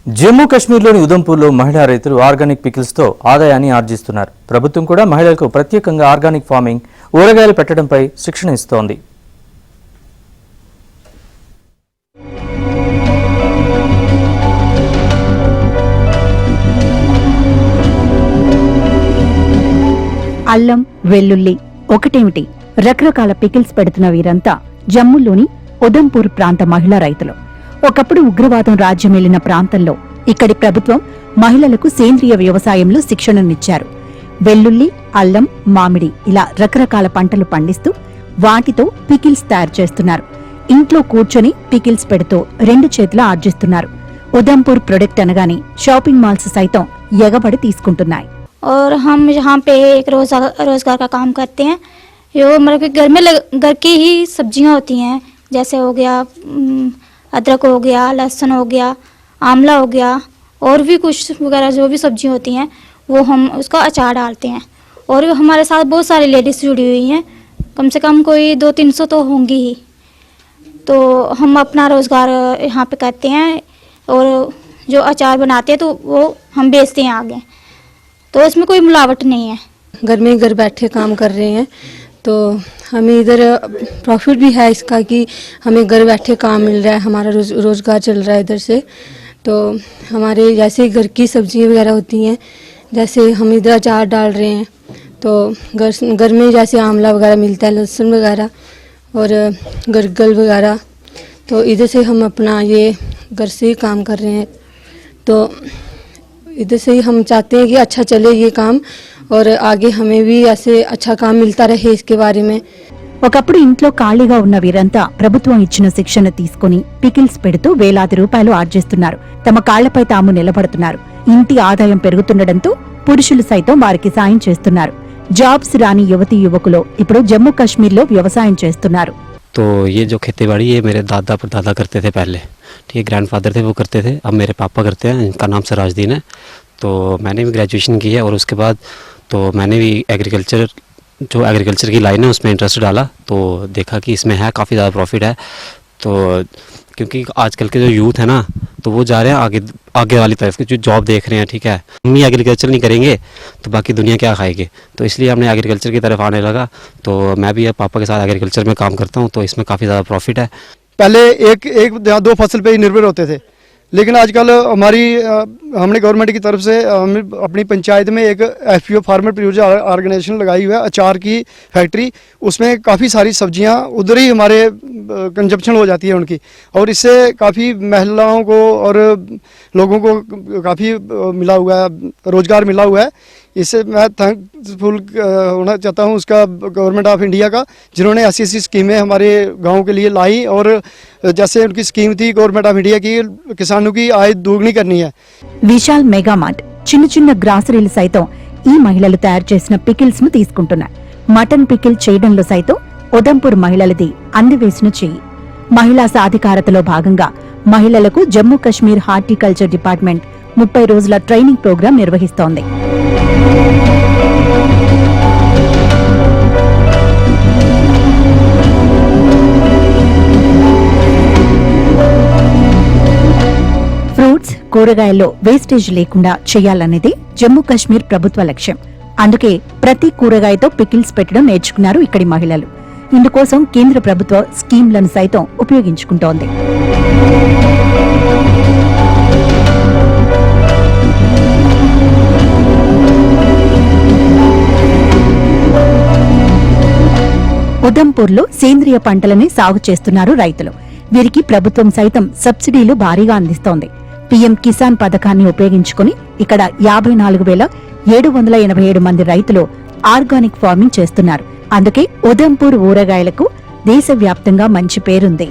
జమ్మూ కాశ్మీర్లోని ఉదంపూర్లో మహిళా రైతులు ఆర్గానిక్ పికిల్స్తో ఆదాయాన్ని ఆర్జిస్తున్నారు. ప్రభుత్వం కూడా మహిళలకు ప్రత్యేకంగా ఆర్గానిక్ ఫార్మింగ్, ఊరగాయలు పెట్టడంపై శిక్షణ ఇస్తోంది. అల్లం, వెల్లుల్లి ఒకటేమిటి, రకరకాల పికిల్స్ పెడుతున్న వీరంతా జమ్మూలోని ఉదంపూర్ ప్రాంత మహిళా రైతులు. ఒకప్పుడు ఉగ్రవాదం రాజ్యమేలిన ప్రాంతంలో ఇక్కడి ప్రభుత్వం మహిళలకు సేంద్రియ వ్యవసాయంలో శిక్షణనిచ్చారు. వెల్లుల్లి, అల్లం, మామిడి ఇలా రకరకాల పంటలు పండిస్తూ వాటితో పికిల్స్ తయారు చేస్తున్నారు. ఇంట్లో కూర్చొని పికిల్స్ పెడుతూ రెండు చేతులా ఆర్జిస్తున్నారు. ఉదంపూర్ ప్రొడక్ట్ అనగానే షాపింగ్ మాల్స్ సైతం ఎగబడి తీసుకుంటున్నాయి. और हम यहाँ पे एक रोज़गार का काम करते हैं। जो मतलब कि घर की ही सब्जियाँ होती हैं, जैसे हो गया अदरक हो गया, लहसुन हो गया, आंवला हो गया और भी कुछ वगैरह जो भी सब्जियाँ होती हैं वो हम उसका अचार डालते हैं। और हमारे साथ बहुत सारी लेडीज़ जुड़ी हुई हैं, कम से कम कोई 200-300 तो होंगी ही। तो हम अपना रोज़गार यहाँ पे करते हैं और जो अचार बनाते हैं तो वो हम बेचते हैं आगे, तो इसमें कोई मिलावट नहीं है। घर बैठे काम कर रहे हैं तो हमें इधर प्रॉफिट भी है इसका कि हमें घर बैठे काम मिल रहा है, हमारा रोज़गार चल रहा है इधर से। तो हमारे जैसे घर की सब्जियां वगैरह होती हैं, जैसे हम इधर अचार डाल रहे हैं तो घर में जैसे आंवला वगैरह मिलता है, लहसुन वगैरह और गरगल वगैरह, तो इधर से हम अपना ये घर से ही काम कर रहे हैं। तो इधर से ही हम चाहते हैं कि अच्छा चले ये काम और आगे हमें भी ऐसे अच्छा काम मिलता रहे इसके बारे में। ఒకప్పుడు ఇంట్లో ఖాళీగా ఉన్న వీరంతా ప్రభుత్వం ఇచ్చిన శిక్షణ తీసుకుని పికిల్స్ పెడుతూ వేలాది రూపాయలు ఆర్జిస్తున్నారు. తమ కాళ్లపై తాము నిలబడుతున్నారు. ఇంటి ఆదాయం పెరుగుతుండటంతో పురుషులు సైతం వారికి సాయం చేస్తున్నారు. జాబ్స్ రాని యువతీ యువకులు ఇప్పుడు జమ్మూ కాశ్మీర్లో వ్యవసాయం చేస్తున్నారు. तो ये जो खेती बाड़ी ये मेरे दादा परदादा करते थे पहले, ठीक है, ग्रैंडफादर थे वो करते थे, अब मेरे पापा करते हैं, इनका नाम सिराजुद्दीन है। तो मैंने भी ग्रेजुएशन की है और उसके बाद तो मैंने भी एग्रीकल्चर की लाइन है उसमें इंटरेस्ट डाला, तो देखा कि इसमें है काफ़ी ज़्यादा प्रॉफिट है। तो क्योंकि आजकल के जो यूथ है ना तो वो जा रहे हैं आगे वाली तरफ की, जो जॉब देख रहे हैं, ठीक है, हम ही एग्रीकल्चर नहीं करेंगे तो बाकी दुनिया क्या खाएगी, तो इसलिए हमने एग्रीकल्चर की तरफ आने लगा। तो मैं भी अब पापा के साथ एग्रीकल्चर में काम करता हूँ, तो इसमें काफ़ी ज़्यादा प्रॉफिट है। पहले एक या दो फसल पे ही निर्भर होते थे, लेकिन आजकल हमने गवर्नमेंट की तरफ से अपनी पंचायत में एक FPO फार्मर प्रोड्यूसर ऑर्गेनाइजेशन लगाई हुई है, अचार की फैक्ट्री। उसमें काफ़ी सारी सब्जियां उधर ही हमारे कंजप्शन हो जाती है उनकी, और इससे काफ़ी महिलाओं को और लोगों को काफ़ी मिला हुआ है, रोज़गार मिला हुआ है। इससे मैं थैंकफुल होना चाहता हूँ उसका गवर्नमेंट ऑफ इंडिया का, जिन्होंने ऐसी स्कीमें हमारे गांव के लिए लाई। और जैसे उनकी स्कीम थी गवर्नमेंट ऑफ इंडिया की, किसानों की आय दोगुनी करनी है। విశాల్ మెగా మార్ట్ చిన్న చిన్న గ్రాసరీలు సైతం ఈ మహిళలు తయారు చేసిన పికిల్స్ ను తీసుకుంటున్నారు. మటన్ పికిల్ చేయడంలో సైతం ఉదంపూర్ మహిళలది అందివేసిన చెయ్యి. మహిళా సాధికారతలో భాగంగా మహిళలకు జమ్మూ కాశ్మీర్ హార్టికల్చర్ డిపార్ట్మెంట్ 30 రోజుల ట్రైనింగ్ ప్రోగ్రాం నిర్వహిస్తోంది. ఫ్రూట్స్, కూరగాయల్లో వేస్టేజ్ లేకుండా చేయాలనేది జమ్మూ కాశ్మీర్ ప్రభుత్వ లక్ష్యం. అందుకే ప్రతి కూరగాయతో పికిల్స్ పెట్టడం నేర్చుకున్నారు ఇక్కడి మహిళలు. ఇందుకోసం కేంద్ర ప్రభుత్వ స్కీంలను సైతం ఉపయోగించుకుంటోంది. ఉదంపూర్లో సేంద్రియ పంటలని సాగు చేస్తున్నారు రైతులు. వీరికి ప్రభుత్వం సైతం సబ్సిడీలు భారీగా అందిస్తోంది. పీఎం కిసాన్ పథకాన్ని ఉపయోగించుకుని ఇక్కడ 54,787 మంది రైతులు ఆర్గానిక్ ఫార్మింగ్ చేస్తున్నారు. అందుకే ఉదంపూర్ ఊరగాయలకు దేశవ్యాప్తంగా మంచి పేరుంది.